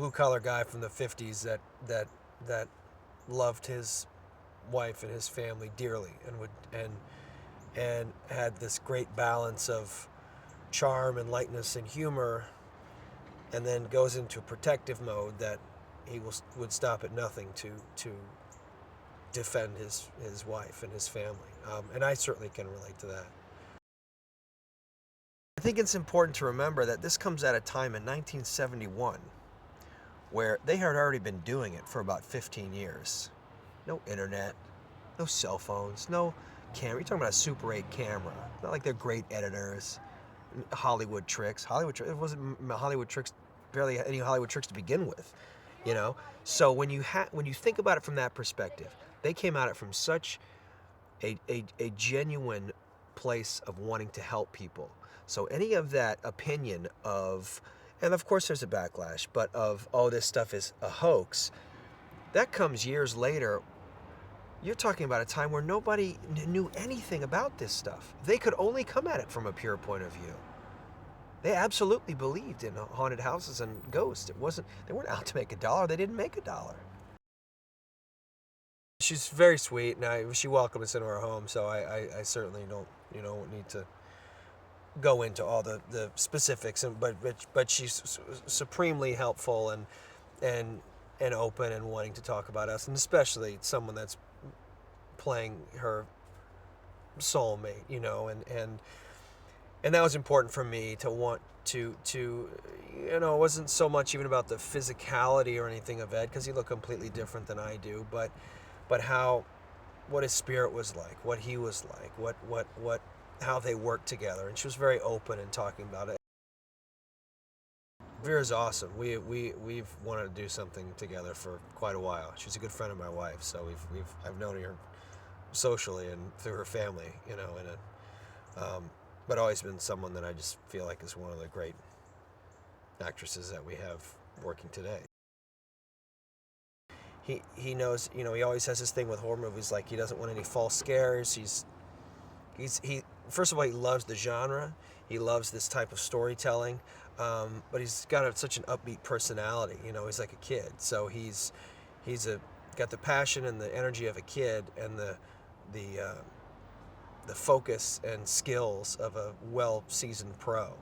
blue collar guy from the 50s that loved his wife and his family dearly, and had this great balance of charm and lightness and humor, and then goes into protective mode that would stop at nothing to defend his wife and his family. And I certainly can relate to that. I think it's important to remember that this comes at a time in 1971 where they had already been doing it for about 15 years. No internet, no cell phones, no camera. You're talking about a Super 8 camera. Not like they're great editors. Hollywood tricks. It wasn't Hollywood tricks, barely any Hollywood tricks to begin with, you know. So when you think about it from that perspective, they came at it from such a genuine place of wanting to help people. So any of that opinion of, and of course there's a backlash, but of, oh, this stuff is a hoax, that comes years later. You're talking about a time where nobody knew anything about this stuff. They could only come at it from a pure point of view. They absolutely believed in haunted houses and ghosts. They weren't out to make a dollar. They didn't make a dollar. She's very sweet, and she welcomed us into her home, so I certainly don't need to go into all the specifics, but she's supremely helpful and open and wanting to talk about us, and especially someone that's playing her soulmate, and that was important for me to want to it wasn't so much even about the physicality or anything of Ed, because he looked completely different than I do, but what his spirit was like, what he was like, how they worked together, and she was very open in talking about it. Vera's awesome. We've wanted to do something together for quite a while. She's a good friend of my wife, so I've known her socially and through her family, but always been someone that I just feel like is one of the great actresses that we have working today. He knows, he always has this thing with horror movies, like he doesn't want any false scares. He first of all, he loves the genre. He loves this type of storytelling, but he's got such an upbeat personality. He's like a kid, so he's got the passion and the energy of a kid, and the focus and skills of a well-seasoned pro.